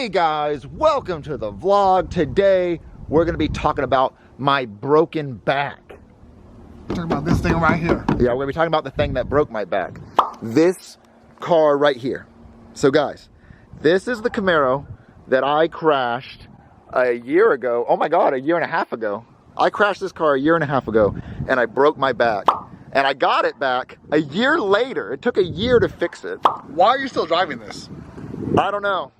Hey guys, welcome to the vlog. Today we're going to be talking about my broken back. Talking about this thing right here. Yeah, we're going to be talking about the thing that broke my back. This car right here. So guys, this is the Camaro that I crashed a year ago. Oh my God, a year and a half ago. I crashed this car a year and a half ago and I broke my back. And I got it back a year later. It took a year to fix it. Why are you still driving this? I don't know.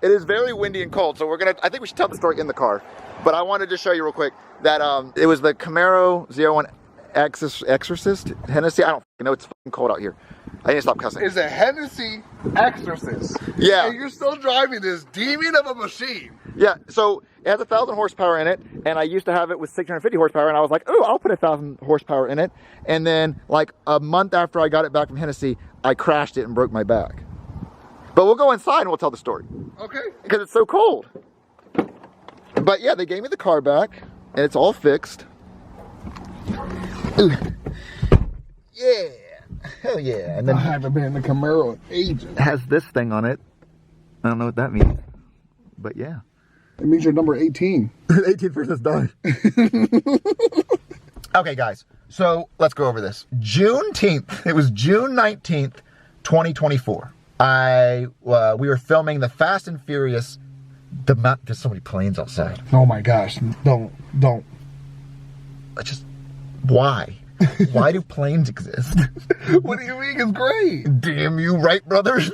It is very windy and cold, so I think we should tell the story in the car. But I wanted to show you real quick that it was the Camaro 01 Exorcist Hennessy. I don't know, it's fucking cold out here. I need to stop cussing. It's a Hennessy Exorcist. Yeah. And you're still driving this demon of a machine. Yeah, so it has 1,000 horsepower in it, and I used to have it with 650 horsepower, and I was like, oh, I'll put 1,000 horsepower in it. And then, like, a month after I got it back from Hennessy, I crashed it and broke my back. But we'll go inside and we'll tell the story. Okay. Because it's so cold. But yeah, they gave me the car back, and it's all fixed. Ooh. Yeah. Hell yeah. And then I haven't been in the Camaro in ages. It has this thing on it. I don't know what that means. But yeah. It means you're number 18. 18 person's died. Okay, guys. So let's go over this. Juneteenth. It was June 19th, 2024. We were filming the Fast and Furious. There's so many planes outside. Oh my gosh. Don't. Why? Why do planes exist? What do you mean? It's great. Damn you, Wright brothers.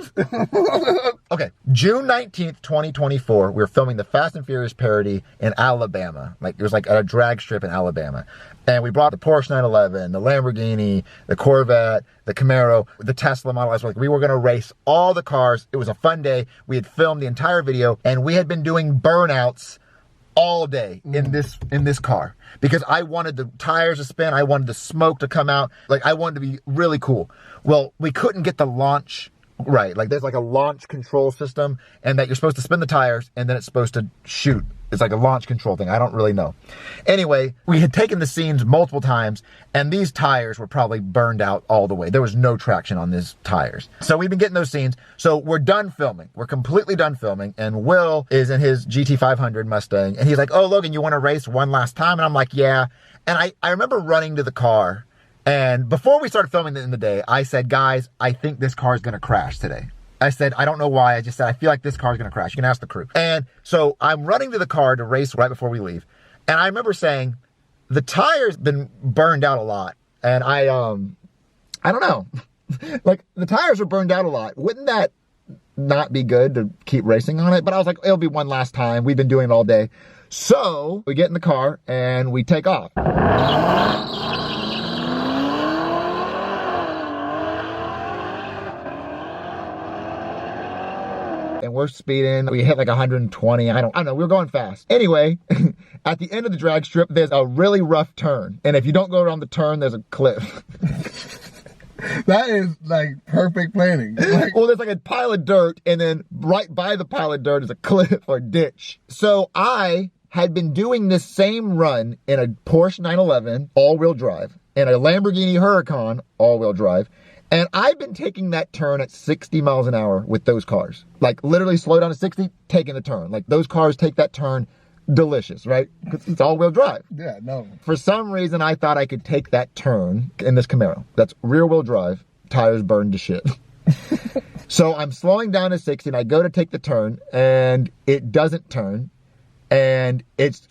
Okay, June 19th, 2024, we were filming the Fast and Furious parody in Alabama. It was like at a drag strip in Alabama. And we brought the Porsche 911, the Lamborghini, the Corvette, the Camaro, the Tesla Model S. We were going to race all the cars. It was a fun day. We had filmed the entire video, and we had been doing burnouts all day in this car because I wanted the tires to spin. I wanted the smoke to come out. I wanted to be really cool. Well, we couldn't get the launch right. There's a launch control system, and that you're supposed to spin the tires and then it's supposed to shoot. It's like a launch control thing. I don't really know. Anyway, we had taken the scenes multiple times, and these tires were probably burned out all the way. There was no traction on these tires. So we've been getting those scenes. So we're done filming. We're completely done filming, and Will is in his GT500 Mustang, and he's like, oh, Logan, you want to race one last time? And I'm like, yeah. And I remember running to the car, and before we started filming in the day, I said, guys, I think this car is going to crash today. I said, I don't know why. I just said, I feel like this car is going to crash. You can ask the crew. And so I'm running to the car to race right before we leave. And I remember saying, the tire's been burned out a lot. And I don't know. The tires are burned out a lot. Wouldn't that not be good to keep racing on it? But I was like, it'll be one last time. We've been doing it all day. So we get in the car and we take off. And we're speeding. We hit 120. I don't know. We were going fast. Anyway, at the end of the drag strip, there's a really rough turn. And if you don't go around the turn, there's a cliff. That is perfect planning. Well, there's a pile of dirt, and then right by the pile of dirt is a cliff or ditch. So I had been doing this same run in a Porsche 911 all-wheel drive and a Lamborghini Huracan all-wheel drive. And I've been taking that turn at 60 miles an hour with those cars. Literally slow down to 60, taking the turn. Those cars take that turn delicious, right? Because it's all-wheel drive. Yeah, no. For some reason, I thought I could take that turn in this Camaro. That's rear-wheel drive, tires burned to shit. So I'm slowing down to 60, and I go to take the turn, and it doesn't turn. And it's...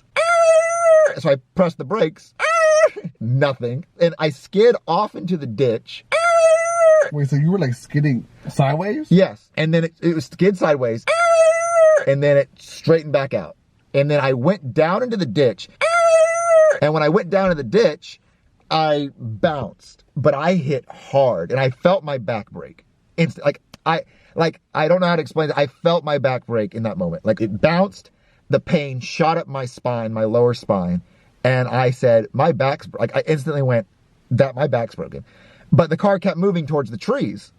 So I press the brakes. Nothing. And I skid off into the ditch. Wait, so you were skidding sideways? Yes. And then it was skid sideways. And then it straightened back out. And then I went down into the ditch. And when I went down in the ditch, I bounced. But I hit hard. And I felt my back break. I don't know how to explain it. I felt my back break in that moment. It bounced. The pain shot up my spine, my lower spine. And I said, my back's... I instantly went, my back's broken. But the car kept moving towards the trees.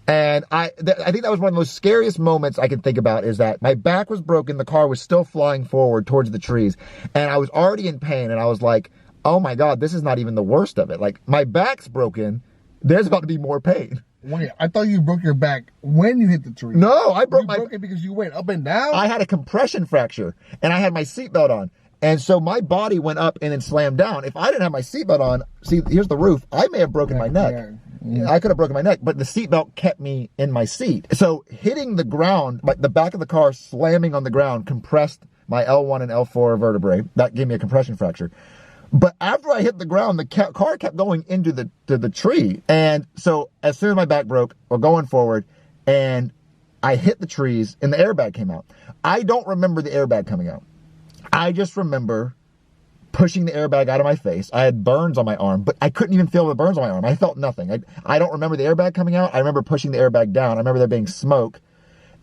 And I think that was one of the most scariest moments I can think about, is that my back was broken. The car was still flying forward towards the trees. And I was already in pain. And I was like, oh my God, this is not even the worst of it. My back's broken. There's about to be more pain. Wait, I thought you broke your back when you hit the tree. No, I broke You broke it because you went up and down? I had a compression fracture, and I had my seatbelt on. And so my body went up and then slammed down. If I didn't have my seatbelt on, see, here's the roof. I may have broken my neck. Yeah. I could have broken my neck, but the seatbelt kept me in my seat. So hitting the ground, like the back of the car slamming on the ground, compressed my L1 and L4 vertebrae. That gave me a compression fracture. But after I hit the ground, the car kept going into the tree. And so as soon as my back broke, we're going forward, and I hit the trees, and the airbag came out. I don't remember the airbag coming out. I just remember pushing the airbag out of my face. I had burns on my arm, but I couldn't even feel the burns on my arm. I felt nothing. I don't remember the airbag coming out. I remember pushing the airbag down. I remember there being smoke.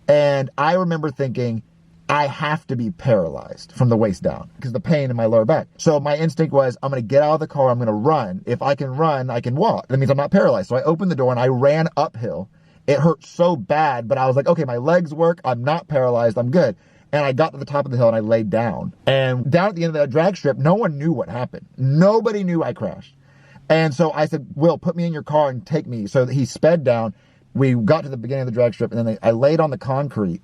And I remember thinking, I have to be paralyzed from the waist down because of the pain in my lower back. So my instinct was, I'm going to get out of the car. I'm going to run. If I can run, I can walk. That means I'm not paralyzed. So I opened the door and I ran uphill. It hurt so bad, but I was like, okay, my legs work. I'm not paralyzed. I'm good. And I got to the top of the hill and I laid down. And down at the end of that drag strip, no one knew what happened. Nobody knew I crashed. And so I said, Will, put me in your car and take me. So he sped down. We got to the beginning of the drag strip, and then I laid on the concrete.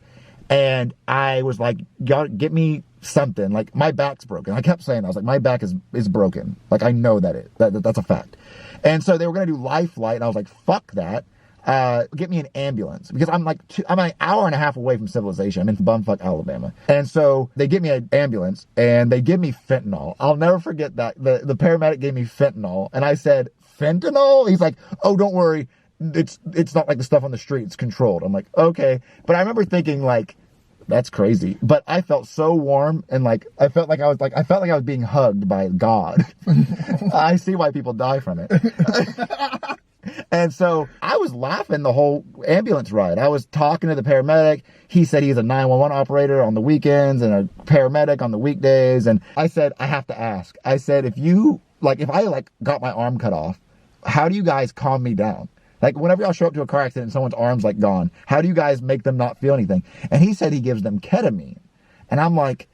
And I was like, get me something. Like, my back's broken. I kept saying that. I was like, my back is broken. Like, I know that's a fact. And so they were going to do life flight. And I was like, fuck that. Get me an ambulance, because I'm an hour and a half away from civilization. I'm in bumfuck Alabama. And so they get me an ambulance and they give me fentanyl. I'll never forget that. The paramedic gave me fentanyl, and I said, fentanyl? He's like, oh, don't worry. It's not like the stuff on the street. It's controlled. I'm like, okay. But I remember thinking, like, that's crazy. But I felt so warm, and like I felt like I was being hugged by God. I see why people die from it. And so I was laughing the whole ambulance ride. I was talking to the paramedic. He said he's a 911 operator on the weekends and a paramedic on the weekdays. And I said, I have to ask. I said, if I got my arm cut off, how do you guys calm me down? Like, whenever y'all show up to a car accident and someone's arm's like gone, how do you guys make them not feel anything? And he said he gives them ketamine. And I'm like,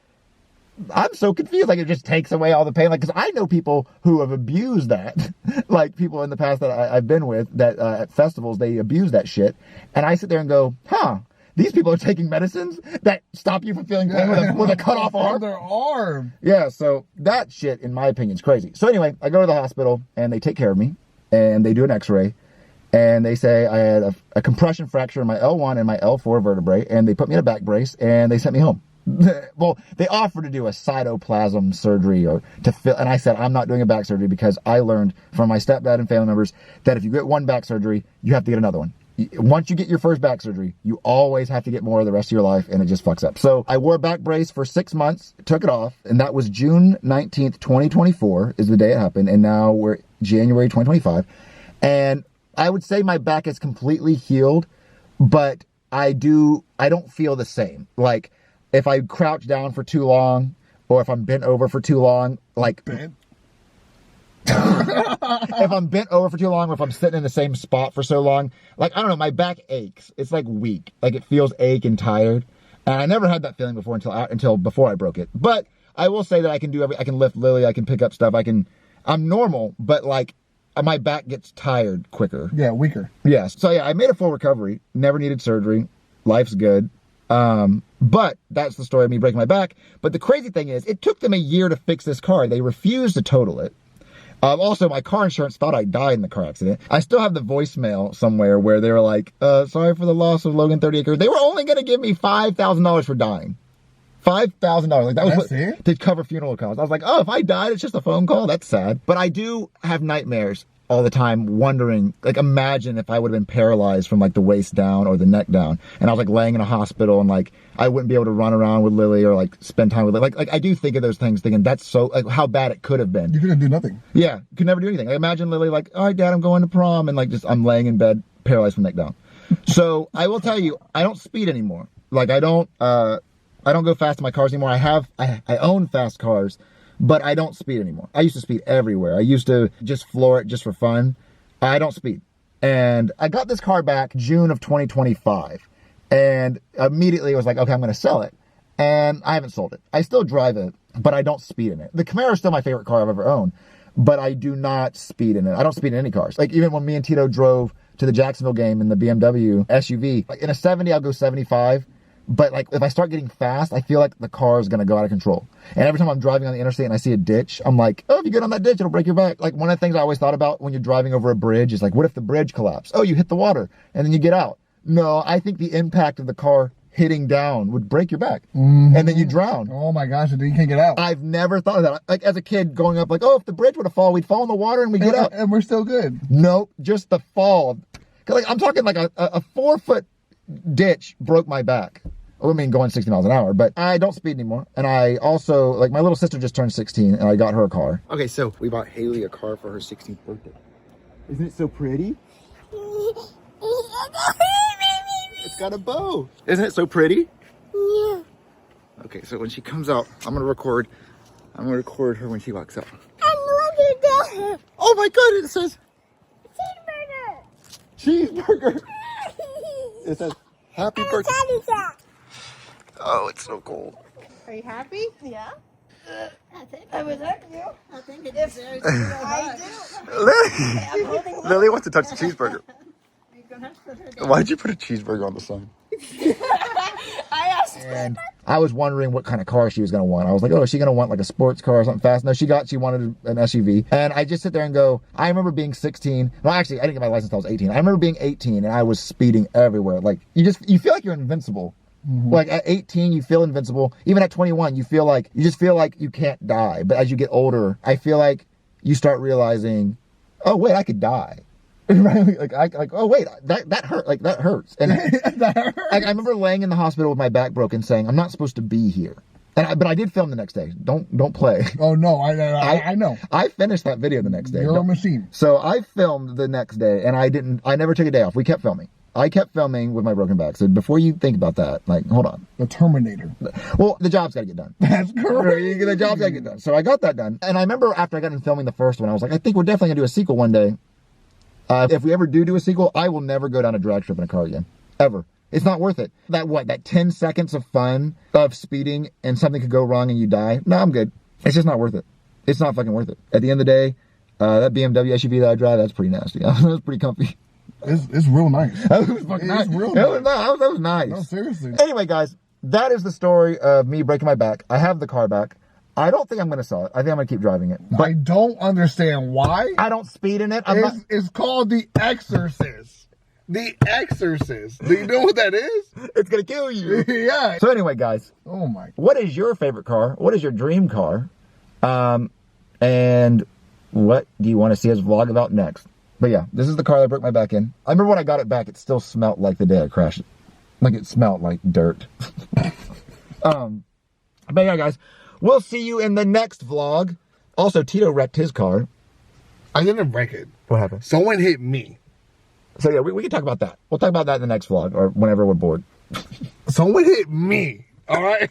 I'm so confused. Like, it just takes away all the pain. Like, because I know people who have abused that. Like, people in the past that I've been with that at festivals, they abuse that shit. And I sit there and go, these people are taking medicines that stop you from feeling pain with a cut off arm. Their arm. Yeah, so that shit, in my opinion, is crazy. So anyway, I go to the hospital and they take care of me and they do an x-ray. And they say I had a compression fracture in my L1 and my L4 vertebrae. And they put me in a back brace and they sent me home. Well, they offered to do a cytoplasm surgery and I said, I'm not doing a back surgery, because I learned from my stepdad and family members that if you get one back surgery, you have to get another one. Once you get your first back surgery, you always have to get more the rest of your life, and it just fucks up. So I wore a back brace for 6 months, took it off, and that was June 19th, 2024 is the day it happened. And now we're January 2025. And I would say my back is completely healed, but I don't feel the same. Like, if I crouch down for too long, or if I'm bent over for too long, like... Bent? If I'm bent over for too long, or if I'm sitting in the same spot for so long, like, I don't know, my back aches. It's like weak. Like, it feels ache and tired. And I never had that feeling before until before I broke it. But I will say that I can do I can lift Lily, I can pick up stuff, I'm normal, but like, my back gets tired quicker. Yeah, weaker. Yes. So yeah, I made a full recovery, never needed surgery. Life's good. But that's the story of me breaking my back. But the crazy thing is, it took them a year to fix this car. They refused to total it. Also, my car insurance thought I died in the car accident. I still have the voicemail somewhere where they were like, sorry for the loss of Logan 30 acres. They were only going to give me $5,000 for dying. $5,000. Like, that was what, to cover funeral costs. I was like, oh, if I died, it's just a phone call. That's sad. But I do have nightmares all the time, wondering, like, imagine if I would have been paralyzed from like the waist down or the neck down, and I was like laying in a hospital, and like I wouldn't be able to run around with Lily or like spend time with Lily. Like I do think of those things, thinking that's so, like, how bad it could have been. You couldn't do nothing. Yeah, could never do anything. Like, imagine Lily like, all right, Dad, I'm going to prom, and like just I'm laying in bed paralyzed from neck down. So I will tell you, I don't speed anymore. Like, I don't go fast in my cars anymore. I own fast cars, but I don't speed anymore. I used to speed everywhere. I used to just floor it just for fun. I don't speed. And I got this car back June of 2025. And immediately I was like, okay, I'm going to sell it. And I haven't sold it. I still drive it, but I don't speed in it. The Camaro is still my favorite car I've ever owned, but I do not speed in it. I don't speed in any cars. Like, even when me and Tito drove to the Jacksonville game in the BMW SUV. Like in a 70, I'll go 75. But like if I start getting fast, I feel like the car is going to go out of control. And every time I'm driving on the interstate and I see a ditch, I'm like, oh, if you get on that ditch, it'll break your back. Like one of the things I always thought about when you're driving over a bridge is like, what if the bridge collapsed? Oh, you hit the water and then you get out. No, I think the impact of the car hitting down would break your back. And then you drown. Oh my gosh, and then you can't get out. I've never thought of that. Like as a kid growing up, like, oh, if the bridge would have fallen, we'd fall in the water and we get out. And we're still good. No, just the fall. 'Cause like, I'm talking like a 4-foot ditch broke my back. I mean, going 60 miles an hour, but I don't speed anymore. And I also, like, my little sister just turned 16 and I got her a car. Okay, so we bought Haleigh a car for her 16th birthday. Isn't it so pretty? It's got a bow. Isn't it so pretty? Yeah. Okay, so when she comes out, I'm gonna record her when she walks out. Oh my God, it says cheeseburger. It says happy birthday. Oh, it's so cold. Are you happy? Yeah. I think I would like you. I think it deserves I do. Lily wants to touch the cheeseburger. You're gonna have to put her down. Why'd you put a cheeseburger on the sign? I asked. And I was wondering what kind of car she was going to want. I was like, oh, is she going to want like a sports car or something fast? No, she wanted an SUV. And I just sit there and go, I remember being 16. Well, actually, I didn't get my license until I was 18. I remember being 18 and I was speeding everywhere. Like you feel like you're invincible. Like at 18, you feel invincible. Even at 21, you just feel like you can't die. But as you get older, I feel like you start realizing, oh wait, I could die. Right? Like oh wait, that hurt. Like that hurts. And That hurt. I remember laying in the hospital with my back broken, saying, I'm not supposed to be here. But I did film the next day. Don't play. Oh no, I know. I finished that video the next day. You're a machine. So I filmed the next day, and I never took a day off. We kept filming. I kept filming with my broken back. So before you think about that, like, hold on. The Terminator. Well, the job's got to get done. That's correct. The job's got to get done. So I got that done. And I remember after I got in filming the first one, I was like, I think we're definitely going to do a sequel one day. If we ever do a sequel, I will never go down a drag strip in a car again. Ever. It's not worth it. That 10 seconds of fun of speeding and something could go wrong and you die? No, I'm good. It's just not worth it. It's not fucking worth it. At the end of the day, that BMW SUV that I drive, that's pretty nasty. That's pretty comfy. It's real nice. That was fucking nice. Real That was nice. No, seriously. Anyway, guys, that is the story of me breaking my back. I have the car back. I don't think I'm going to sell it. I think I'm going to keep driving it. But I don't understand why. I don't speed in it. It's called The Exorcist. The Exorcist. Do you know what that is? It's going to kill you. Yeah. So anyway, guys, Oh my. what is your favorite car? What is your dream car? And what do you want to see us vlog about next? But yeah, this is the car that I broke my back in. I remember when I got it back, it still smelled like the day I crashed it. Like it smelled like dirt. But yeah, guys, we'll see you in the next vlog. Also, Tito wrecked his car. I didn't wreck it. What happened? Someone hit me. So yeah, we can talk about that. We'll talk about that in the next vlog or whenever we're bored. Someone hit me. All right.